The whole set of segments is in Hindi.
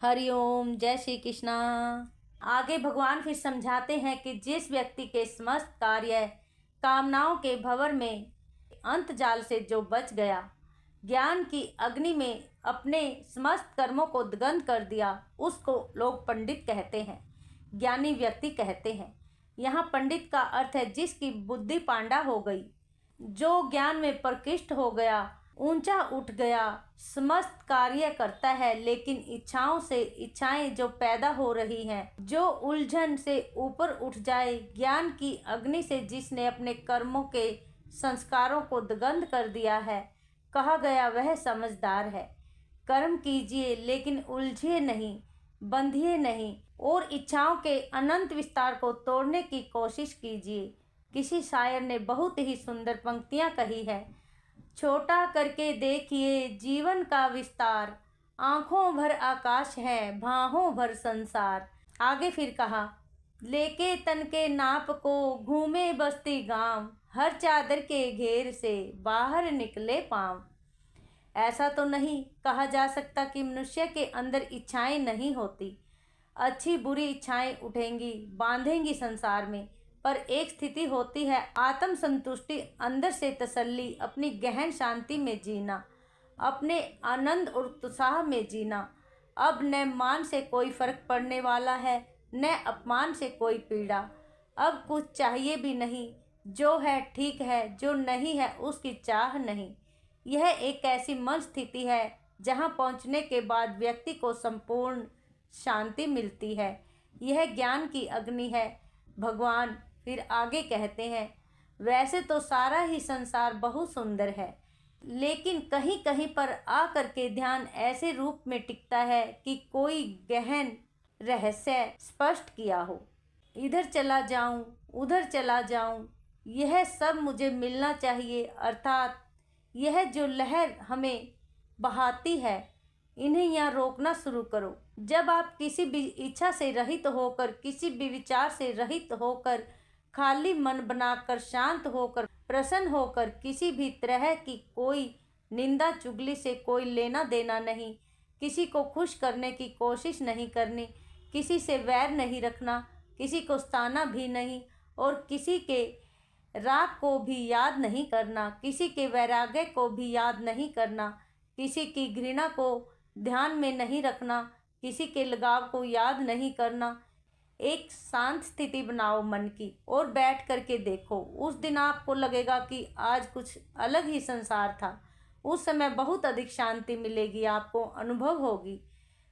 हरिओम, जय श्री कृष्णा। आगे भगवान फिर समझाते हैं कि जिस व्यक्ति के समस्त कार्य कामनाओं के भंवर में अंत जाल से जो बच गया, ज्ञान की अग्नि में अपने समस्त कर्मों को दग्ध कर दिया, उसको लोग पंडित कहते हैं, ज्ञानी व्यक्ति कहते हैं। यहाँ पंडित का अर्थ है जिसकी बुद्धि पांडा हो गई, जो ज्ञान में प्रकृष्ट हो गया, ऊंचा उठ गया, समस्त कार्य करता है, लेकिन इच्छाएं जो पैदा हो रही हैं, जो उलझन से ऊपर उठ जाए, ज्ञान की अग्नि से जिसने अपने कर्मों के संस्कारों को दग्ध कर दिया है, कहा गया वह समझदार है। कर्म कीजिए लेकिन उलझिए नहीं, बंधिए नहीं, और इच्छाओं के अनंत विस्तार को तोड़ने की कोशिश कीजिए। किसी शायर ने बहुत ही सुंदर पंक्तियां कही है, छोटा करके देखिए जीवन का विस्तार, आंखों भर आकाश है बाहों भर संसार। आगे फिर कहा, लेके तन के नाप को घूमे बस्ती गांव, हर चादर के घेर से बाहर निकले पांव। ऐसा तो नहीं कहा जा सकता कि मनुष्य के अंदर इच्छाएं नहीं होती, अच्छी बुरी इच्छाएं उठेंगी, बांधेंगी संसार में, पर एक स्थिति होती है आत्म संतुष्टि, अंदर से तसल्ली, अपनी गहन शांति में जीना, अपने आनंद और उत्साह में जीना। अब न मान से कोई फर्क पड़ने वाला है, न अपमान से कोई पीड़ा। अब कुछ चाहिए भी नहीं, जो है ठीक है, जो नहीं है उसकी चाह नहीं। यह एक ऐसी मन स्थिति है जहाँ पहुँचने के बाद व्यक्ति को संपूर्ण शांति मिलती है। यह ज्ञान की अग्नि है। भगवान फिर आगे कहते हैं, वैसे तो सारा ही संसार बहुत सुंदर है, लेकिन कहीं कहीं पर आकर के ध्यान ऐसे रूप में टिकता है कि कोई गहन रहस्य स्पष्ट किया हो। इधर चला जाऊं, उधर चला जाऊं, यह सब मुझे मिलना चाहिए, अर्थात यह जो लहर हमें बहाती है, इन्हें यहाँ रोकना शुरू करो। जब आप किसी भी इच्छा से रहित होकर, किसी भी विचार से रहित होकर, खाली मन बनाकर, शांत होकर, प्रसन्न होकर, किसी भी तरह की कोई निंदा चुगली से कोई लेना देना नहीं, किसी को खुश करने की कोशिश नहीं करनी, किसी से वैर नहीं रखना, किसी को सताना भी नहीं, और किसी के राग को भी याद नहीं करना, किसी के वैराग्य को भी याद नहीं करना, किसी की घृणा को ध्यान में नहीं रखना, किसी के लगाव को याद नहीं करना। एक शांत स्थिति बनाओ मन की और बैठ करके देखो। उस दिन आपको लगेगा कि आज कुछ अलग ही संसार था। उस समय बहुत अधिक शांति मिलेगी, आपको अनुभव होगी।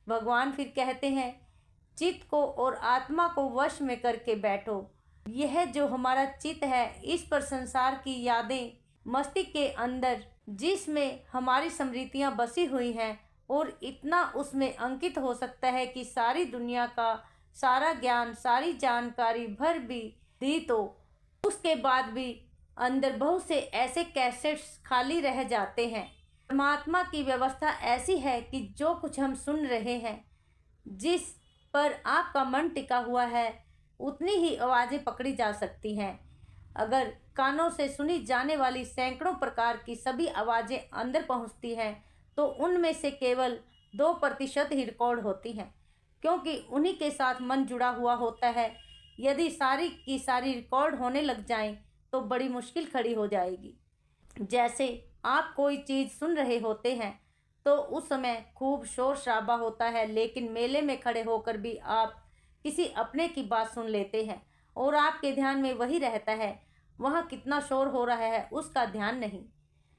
भगवान फिर कहते हैं, चित्त को और आत्मा को वश में करके बैठो। यह जो हमारा चित्त है, इस पर संसार की यादें मस्तिष्क के अंदर, जिसमें हमारी स्मृतियाँ बसी हुई हैं, और इतना उसमें अंकित हो सकता है कि सारी दुनिया का सारा ज्ञान, सारी जानकारी भर भी दी तो उसके बाद भी अंदर बहुत से ऐसे कैसेट्स खाली रह जाते हैं। परमात्मा की व्यवस्था ऐसी है कि जो कुछ हम सुन रहे हैं, जिस पर आपका मन टिका हुआ है, उतनी ही आवाज़ें पकड़ी जा सकती हैं। अगर कानों से सुनी जाने वाली सैकड़ों प्रकार की सभी आवाज़ें अंदर पहुंचती हैं, तो उनमें से केवल 2% ही रिकॉर्ड होती हैं, क्योंकि उन्हीं के साथ मन जुड़ा हुआ होता है। यदि सारी की सारी रिकॉर्ड होने लग जाएं, तो बड़ी मुश्किल खड़ी हो जाएगी। जैसे आप कोई चीज़ सुन रहे होते हैं, तो उस समय खूब शोर शराबा होता है, लेकिन मेले में खड़े होकर भी आप किसी अपने की बात सुन लेते हैं और आपके ध्यान में वही रहता है। वहाँ कितना शोर हो रहा है उसका ध्यान नहीं।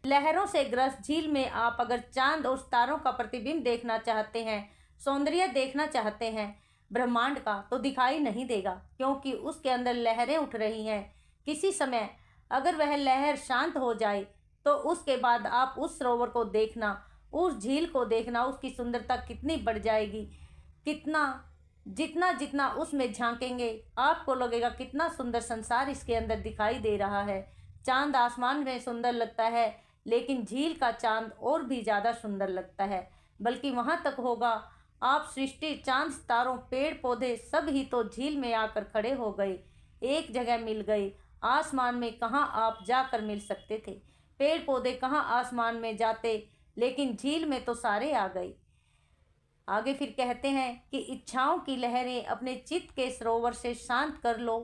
लहरों से ग्रस्त झील में आप अगर चांद और सितारों का प्रतिबिंब देखना चाहते हैं, सौंदर्य देखना चाहते हैं ब्रह्मांड का, तो दिखाई नहीं देगा, क्योंकि उसके अंदर लहरें उठ रही हैं। किसी समय अगर वह लहर शांत हो जाए, तो उसके बाद आप उस सरोवर को देखना, उस झील को देखना, उसकी सुंदरता कितनी बढ़ जाएगी। जितना जितना उसमें झांकेंगे, आपको लगेगा कितना सुंदर संसार इसके अंदर दिखाई दे रहा है। चांद आसमान में सुंदर लगता है, लेकिन झील का चांद और भी ज़्यादा सुंदर लगता है। बल्कि वहाँ तक होगा, आप सृष्टि, चांद, सितारों, पेड़ पौधे सब ही तो झील में आकर खड़े हो गए, एक जगह मिल गए। आसमान में कहाँ आप जाकर मिल सकते थे, पेड़ पौधे कहाँ आसमान में जाते, लेकिन झील में तो सारे आ गए। आगे फिर कहते हैं कि इच्छाओं की लहरें अपने चित्त के सरोवर से शांत कर लो।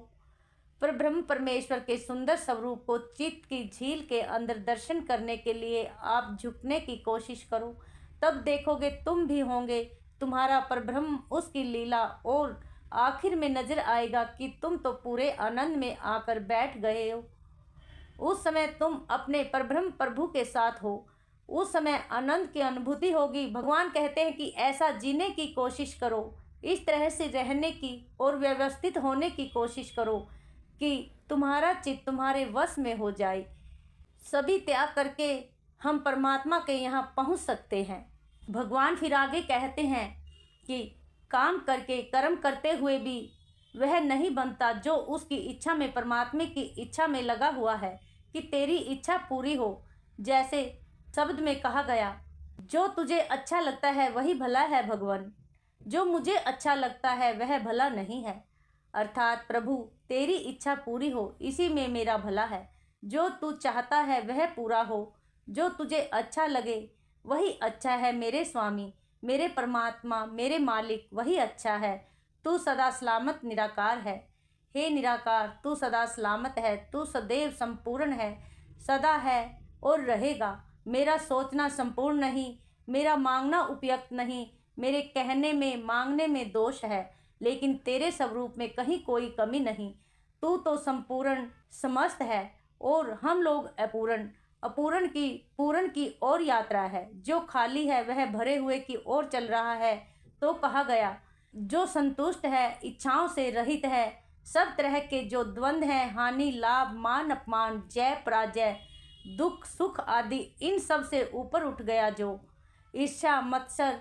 पर ब्रह्म परमेश्वर के सुंदर स्वरूप को चित्त की झील के अंदर दर्शन करने के लिए आप झुकने की कोशिश करो। तब देखोगे तुम भी होंगे तुम्हारा परब्रह्म, उसकी लीला, और आखिर में नजर आएगा कि तुम तो पूरे आनंद में आकर बैठ गए हो। उस समय तुम अपने परब्रह्म प्रभु के साथ हो। उस समय आनंद की अनुभूति होगी। भगवान कहते हैं कि ऐसा जीने की कोशिश करो, इस तरह से रहने की और व्यवस्थित होने की कोशिश करो कि तुम्हारा चित्त तुम्हारे वश में हो जाए। सभी त्याग करके हम परमात्मा के यहाँ पहुँच सकते हैं। भगवान फिर आगे कहते हैं कि काम करके कर्म करते हुए भी वह नहीं बनता जो उसकी इच्छा में, परमात्मा की इच्छा में लगा हुआ है कि तेरी इच्छा पूरी हो। जैसे शब्द में कहा गया, जो तुझे अच्छा लगता है वही भला है भगवान, जो मुझे अच्छा लगता है वह भला नहीं है। अर्थात प्रभु तेरी इच्छा पूरी हो, इसी में मेरा भला है। जो तू चाहता है वह पूरा हो, जो तुझे अच्छा लगे वही अच्छा है मेरे स्वामी, मेरे परमात्मा, मेरे मालिक, वही अच्छा है। तू सदा सलामत निराकार है। हे निराकार, तू सदा सलामत है, तू सदैव संपूर्ण है, सदा है और रहेगा। मेरा सोचना संपूर्ण नहीं, मेरा मांगना उपयुक्त नहीं, मेरे कहने में मांगने में दोष है, लेकिन तेरे स्वरूप में कहीं कोई कमी नहीं। तू तो संपूर्ण समस्त है और हम लोग अपूर्ण। अपूर्ण की पूर्ण की ओर यात्रा है। जो खाली है वह भरे हुए की ओर चल रहा है। तो कहा गया, जो संतुष्ट है, इच्छाओं से रहित है, सब तरह के जो द्वंद्व हैं, हानि लाभ, मान अपमान, जय पराजय, दुख सुख आदि, इन सब से ऊपर उठ गया, जो ईर्ष्या मत्सर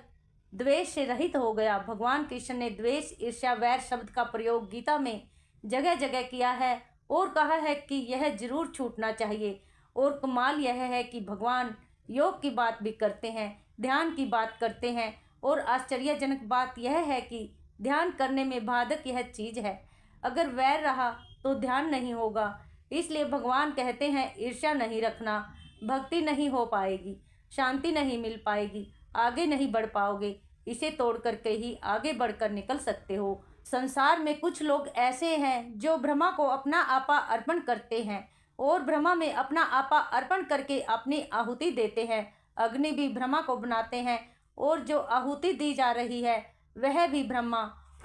द्वेष से रहित हो गया। भगवान कृष्ण ने द्वेष ईर्ष्या वैर शब्द का प्रयोग गीता में जगह जगह किया है और कहा है कि यह जरूर छूटना चाहिए। और कमाल यह है कि भगवान योग की बात भी करते हैं, ध्यान की बात करते हैं, और आश्चर्यजनक बात यह है कि ध्यान करने में बाधक यह चीज़ है। अगर वैर रहा तो ध्यान नहीं होगा। इसलिए भगवान कहते हैं ईर्ष्या नहीं रखना, भक्ति नहीं हो पाएगी, शांति नहीं मिल पाएगी, आगे नहीं बढ़ पाओगे। इसे तोड़ करके ही आगे बढ़कर निकल सकते हो। संसार में कुछ लोग ऐसे हैं जो ब्रह्मा को अपना आपा अर्पण करते हैं और ब्रह्मा में अपना आपा अर्पण करके अपनी आहुति देते हैं। अग्नि भी ब्रह्मा को बनाते हैं और जो आहुति दी जा रही है वह भी ब्रह्मा,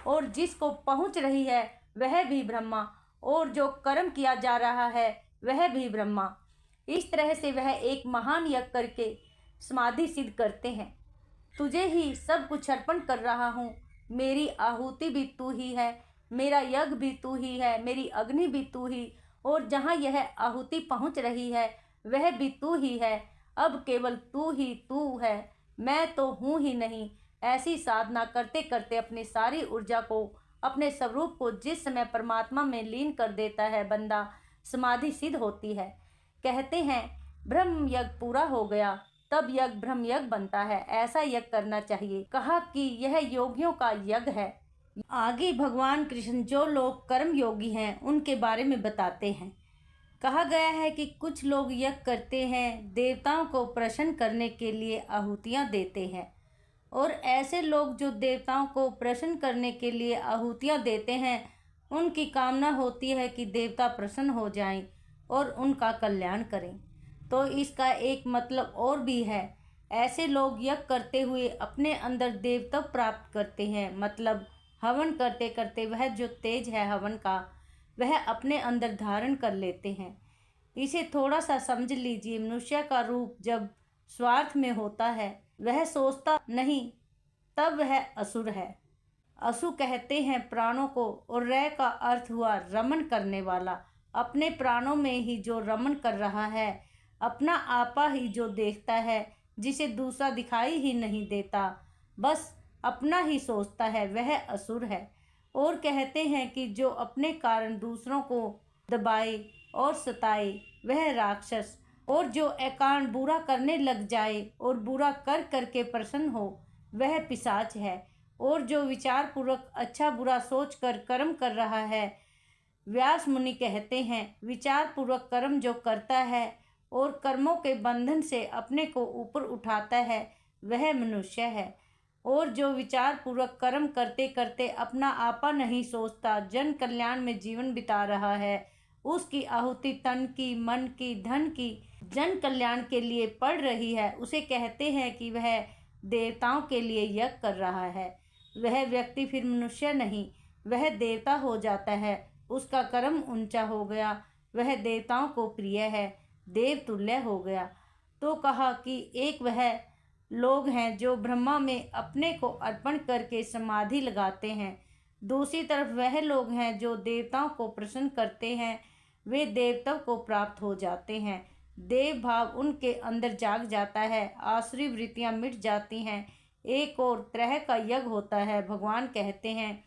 और जिसको पहुंच रही है वह भी ब्रह्मा, और जो कर्म किया जा रहा है वह भी ब्रह्मा। इस तरह से वह एक महान यज्ञ करके समाधि सिद्ध करते हैं। तुझे ही सब कुछ अर्पण कर रहा हूँ, मेरी आहुति भी तू ही है, मेरा यज्ञ भी तू ही है, मेरी अग्नि भी तू ही, और जहाँ यह आहुति पहुँच रही है वह भी तू ही है। अब केवल तू ही तू है, मैं तो हूँ ही नहीं। ऐसी साधना करते करते अपनी सारी ऊर्जा को, अपने स्वरूप को जिस समय परमात्मा में लीन कर देता है बंदा, समाधि सिद्ध होती है। कहते हैं ब्रह्म यज्ञ पूरा हो गया तब यज्ञ ब्रह्म यज्ञ बनता है। ऐसा यज्ञ करना चाहिए। कहा कि यह योगियों का यज्ञ है। आगे भगवान कृष्ण जो लोग कर्म योगी हैं उनके बारे में बताते हैं। कहा गया है कि कुछ लोग यज्ञ करते हैं, देवताओं को प्रसन्न करने के लिए आहुतियाँ देते हैं, और ऐसे लोग जो देवताओं को प्रसन्न करने के लिए आहुतियाँ देते हैं उनकी कामना होती है कि देवता प्रसन्न हो जाएं और उनका कल्याण करें। तो इसका एक मतलब और भी है। ऐसे लोग यज्ञ करते हुए अपने अंदर देवत्व प्राप्त करते हैं। मतलब हवन करते करते वह जो तेज है हवन का वह अपने अंदर धारण कर लेते हैं। इसे थोड़ा सा समझ लीजिए। मनुष्य का रूप जब स्वार्थ में होता है, वह सोचता नहीं, तब वह असुर है। असु कहते हैं प्राणों को, और रय का अर्थ हुआ रमन करने वाला। अपने प्राणों में ही जो रमन कर रहा है, अपना आपा ही जो देखता है, जिसे दूसरा दिखाई ही नहीं देता, बस अपना ही सोचता है, वह असुर है। और कहते हैं कि जो अपने कारण दूसरों को दबाए और सताए वह राक्षस, और जो एकांत बुरा करने लग जाए और बुरा कर करके प्रसन्न हो वह पिशाच है। और जो विचार पूर्वक अच्छा बुरा सोच कर कर्म कर रहा है, व्यास मुनि कहते हैं विचार पूर्वक कर्म जो करता है और कर्मों के बंधन से अपने को ऊपर उठाता है वह मनुष्य है। और जो विचार पूर्वक कर्म करते करते अपना आपा नहीं सोचता, जन कल्याण में जीवन बिता रहा है, उसकी आहुति तन की, मन की, धन की जन कल्याण के लिए पड़ रही है, उसे कहते हैं कि वह देवताओं के लिए यज्ञ कर रहा है। वह व्यक्ति फिर मनुष्य नहीं, वह देवता हो जाता है। उसका कर्म ऊंचा हो गया, वह देवताओं को प्रिय है, देवतुल्य हो गया। तो कहा कि एक वह लोग हैं जो ब्रह्मा में अपने को अर्पण करके समाधि लगाते हैं, दूसरी तरफ वह लोग हैं जो देवताओं को प्रसन्न करते हैं, वे देवत्व को प्राप्त हो जाते हैं, देव भाव उनके अंदर जाग जाता है, आसुरी वृत्तियां मिट जाती हैं, एक और तरह का यज्ञ होता है। भगवान कहते हैं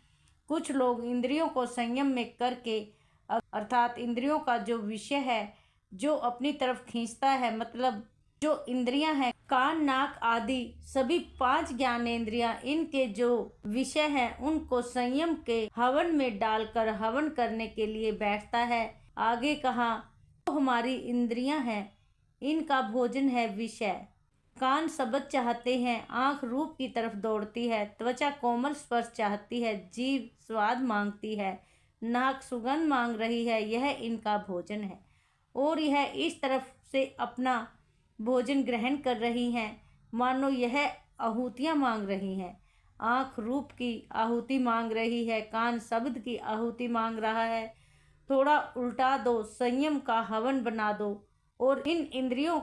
कुछ लोग इंद्रियों को संयम में करके, अर्थात इंद्रियों का जो विषय है जो अपनी तरफ खींचता है, मतलब जो इंद्रियां हैं कान, नाक आदि सभी 5 ज्ञानेंद्रियां, इनके जो विषय हैं उनको संयम के हवन में डालकर हवन करने के लिए बैठता है। आगे कहा तो हमारी इंद्रियां हैं, इनका भोजन है विषय। कान शब्द चाहते हैं, आंख रूप की तरफ दौड़ती है, त्वचा कोमल स्पर्श चाहती है, जीभ स्वाद मांगती है, नाक सुगंध मांग रही है, यह इनका भोजन है। और यह इस तरफ से अपना भोजन ग्रहण कर रही हैं मानो यह आहुतियाँ मांग रही हैं। आँख रूप की आहुति मांग रही है, कान शब्द की आहुति मांग रहा है। थोड़ा उल्टा दो, संयम का हवन बना दो और इन इंद्रियों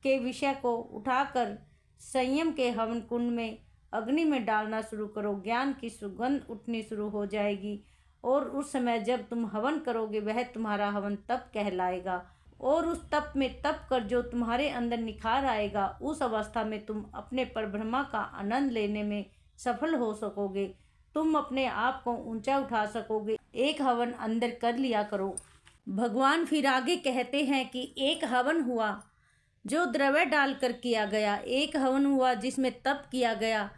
के विषय को उठाकर संयम के हवन कुंड में, अग्नि में डालना शुरू करो। ज्ञान की सुगंध उठनी शुरू हो जाएगी और उस समय जब तुम हवन करोगे वह तुम्हारा हवन तप कहलाएगा। और उस तप में तप कर जो तुम्हारे अंदर निखार आएगा, उस अवस्था में तुम अपने परब्रह्मा का आनंद लेने में सफल हो सकोगे, तुम अपने आप को ऊंचा उठा सकोगे। एक हवन अंदर कर लिया करो। भगवान फिर आगे कहते हैं कि एक हवन हुआ जो द्रव्य डालकर किया गया, एक हवन हुआ जिसमें तप किया गया,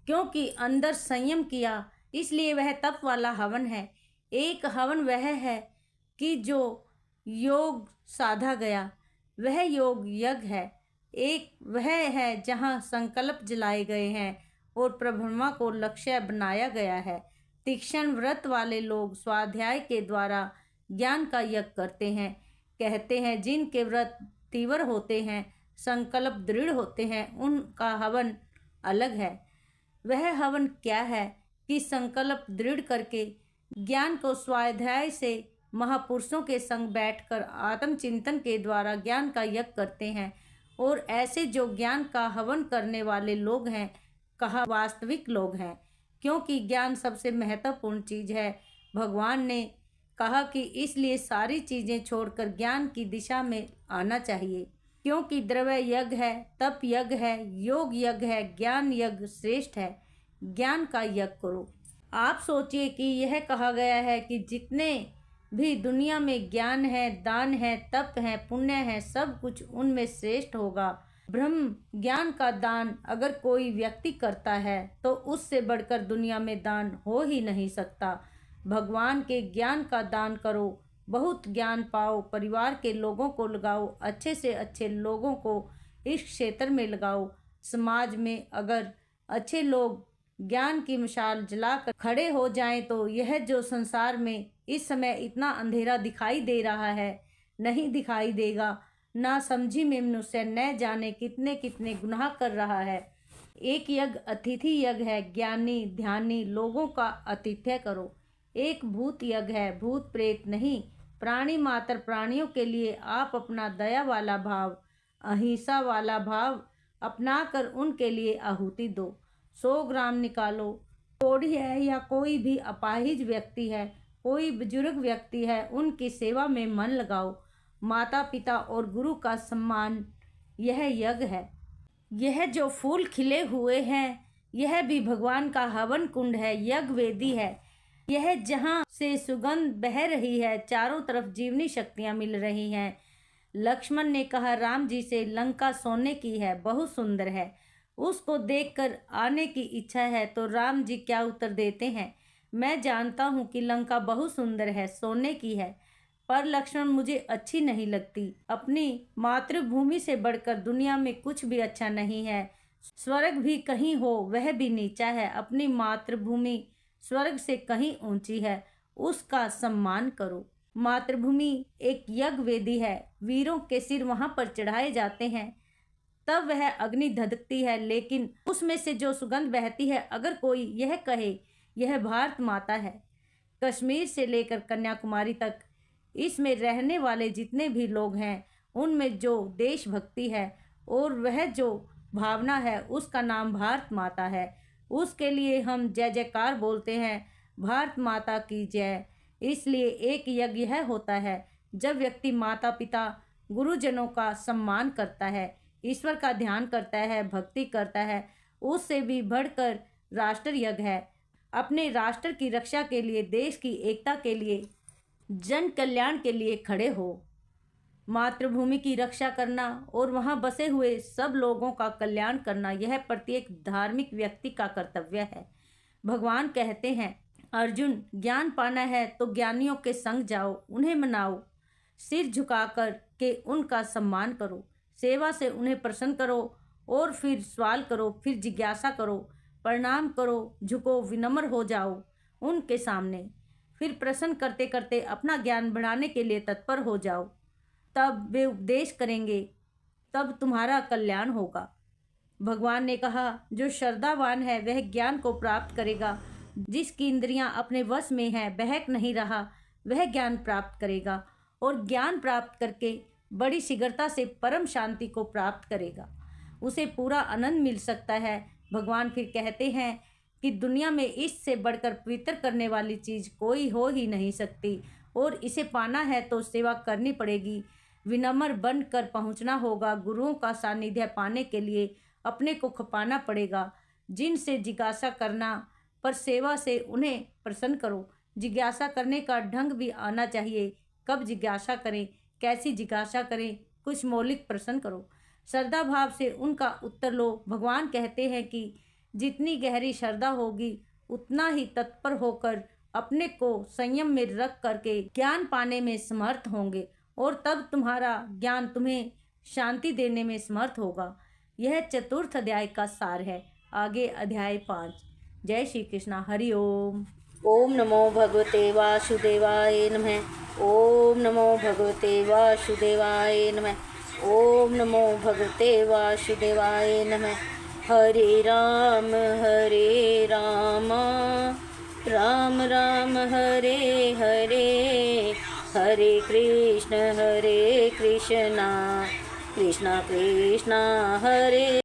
क्योंकि अंदर संयम किया इसलिए वह तप वाला हवन है। एक हवन वह है कि जो योग साधा गया, वह योग यज्ञ है। एक वह है जहाँ संकल्प जलाए गए हैं और परब्रह्मा को लक्ष्य बनाया गया है। तीक्ष्ण व्रत वाले लोग स्वाध्याय के द्वारा ज्ञान का यज्ञ करते हैं। कहते हैं जिनके व्रत तीव्र होते हैं, संकल्प दृढ़ होते हैं, उनका हवन अलग है। वह हवन क्या है कि संकल्प दृढ़ करके ज्ञान को स्वाध्याय से महापुरुषों के संग बैठकर आत्मचिंतन के द्वारा ज्ञान का यज्ञ करते हैं। और ऐसे जो ज्ञान का हवन करने वाले लोग हैं, कहा वास्तविक लोग हैं, क्योंकि ज्ञान सबसे महत्वपूर्ण चीज़ है। भगवान ने कहा कि इसलिए सारी चीज़ें छोड़कर ज्ञान की दिशा में आना चाहिए, क्योंकि द्रव्य यज्ञ है, तप यज्ञ है, योग यज्ञ है, ज्ञान यज्ञ श्रेष्ठ है। ज्ञान का यज्ञ करो। आप सोचिए कि यह कहा गया है कि जितने भी दुनिया में ज्ञान है, दान है, तप है, पुण्य है, सब कुछ उनमें श्रेष्ठ होगा। ब्रह्म ज्ञान का दान अगर कोई व्यक्ति करता है तो उससे बढ़कर दुनिया में दान हो ही नहीं सकता। भगवान के ज्ञान का दान करो, बहुत ज्ञान पाओ, परिवार के लोगों को लगाओ, अच्छे से अच्छे लोगों को इस क्षेत्र में लगाओ। समाज में अगर अच्छे लोग ज्ञान की मिसाल जलाकर खड़े हो जाएं तो यह जो संसार में इस समय इतना अंधेरा दिखाई दे रहा है, नहीं दिखाई देगा। ना समझी में मनुष्य न जाने कितने कितने गुनाह कर रहा है। एक यज्ञ अतिथि यज्ञ है, ज्ञानी ध्यानी लोगों का आतिथ्य करो। एक भूत यज्ञ है, भूत प्रेत नहीं, प्राणी मात्र प्राणियों के लिए आप अपना दया वाला भाव, अहिंसा वाला भाव अपनाकर उनके लिए आहुति दो। 100 ग्राम निकालो। कोढ़ी है या कोई भी अपाहिज व्यक्ति है, कोई बुजुर्ग व्यक्ति है, उनकी सेवा में मन लगाओ। माता पिता और गुरु का सम्मान, यह यज्ञ है। यह जो फूल खिले हुए हैं, यह भी भगवान का हवन कुंड है, यज्ञ वेदी है। यह जहाँ से सुगंध बह रही है, चारों तरफ जीवनी शक्तियाँ मिल रही हैं। लक्ष्मण ने कहा राम जी से, लंका सोने की है, बहुत सुंदर है, उसको देखकर आने की इच्छा है। तो राम जी क्या उत्तर देते हैं, मैं जानता हूँ कि लंका बहुत सुंदर है, सोने की है, पर लक्ष्मण मुझे अच्छी नहीं लगती। अपनी मातृभूमि से बढ़कर दुनिया में कुछ भी अच्छा नहीं है। स्वर्ग भी कहीं हो वह भी नीचा है, अपनी मातृभूमि स्वर्ग से कहीं ऊंची है, उसका सम्मान करो। मातृभूमि एक यज्ञ वेदी है, वीरों के सिर वहां पर चढ़ाए जाते हैं, तब वह अग्नि धधकती है, लेकिन उसमें से जो सुगंध बहती है, अगर कोई यह कहे यह भारत माता है। कश्मीर से लेकर कन्याकुमारी तक इसमें रहने वाले जितने भी लोग हैं, उनमें जो देशभक्ति है और वह जो भावना है, उसका नाम भारत माता है। उसके लिए हम जय जयकार बोलते हैं, भारत माता की जय। इसलिए एक यज्ञ यह होता है जब व्यक्ति माता पिता गुरुजनों का सम्मान करता है, ईश्वर का ध्यान करता है, भक्ति करता है। उससे भी बढ़कर राष्ट्र यज्ञ है। अपने राष्ट्र की रक्षा के लिए, देश की एकता के लिए, जन कल्याण के लिए खड़े हो। मातृभूमि की रक्षा करना और वहां बसे हुए सब लोगों का कल्याण करना, यह प्रत्येक धार्मिक व्यक्ति का कर्तव्य है। भगवान कहते हैं, अर्जुन ज्ञान पाना है तो ज्ञानियों के संग जाओ, उन्हें मनाओ, सिर झुकाकर के उनका सम्मान करो, सेवा से उन्हें प्रसन्न करो और फिर सवाल करो, फिर जिज्ञासा करो, प्रणाम करो, झुको, विनम्र हो जाओ उनके सामने, फिर प्रश्न करते करते अपना ज्ञान बढ़ाने के लिए तत्पर हो जाओ। तब वे उपदेश करेंगे, तब तुम्हारा कल्याण होगा। भगवान ने कहा, जो श्रद्धावान है वह ज्ञान को प्राप्त करेगा, जिसकी इंद्रियां अपने वश में है, बहक नहीं रहा, वह ज्ञान प्राप्त करेगा और ज्ञान प्राप्त करके बड़ी शीघ्रता से परम शांति को प्राप्त करेगा, उसे पूरा आनंद मिल सकता है। भगवान फिर कहते हैं कि दुनिया में इससे बढ़कर पवित्र करने वाली चीज़ कोई हो ही नहीं सकती, और इसे पाना है तो सेवा करनी पड़ेगी, विनम्र बन कर पहुँचना होगा। गुरुओं का सानिध्य पाने के लिए अपने को खपाना पड़ेगा। जिनसे जिज्ञासा करना, पर सेवा से उन्हें प्रसन्न करो। जिज्ञासा करने का ढंग भी आना चाहिए, कब जिज्ञासा करें, कैसी जिज्ञासा करें, कुछ मौलिक प्रश्न करो, श्रद्धा भाव से उनका उत्तर लो। भगवान कहते हैं कि जितनी गहरी श्रद्धा होगी, उतना ही तत्पर होकर अपने को संयम में रख करके ज्ञान पाने में समर्थ होंगे, और तब तुम्हारा ज्ञान तुम्हें शांति देने में समर्थ होगा। यह चतुर्थ अध्याय का सार है। आगे अध्याय 5। जय श्री कृष्णा। हरि ओम। ओम नमो भगवते वासुदेवाय नमः। ओम नमो भगवते वासुदेवाय नमः। ओम नमो भगवते वासुदेवाय नमः। हरे राम राम राम हरे हरे, हरे कृष्ण कृष्ण कृष्ण हरे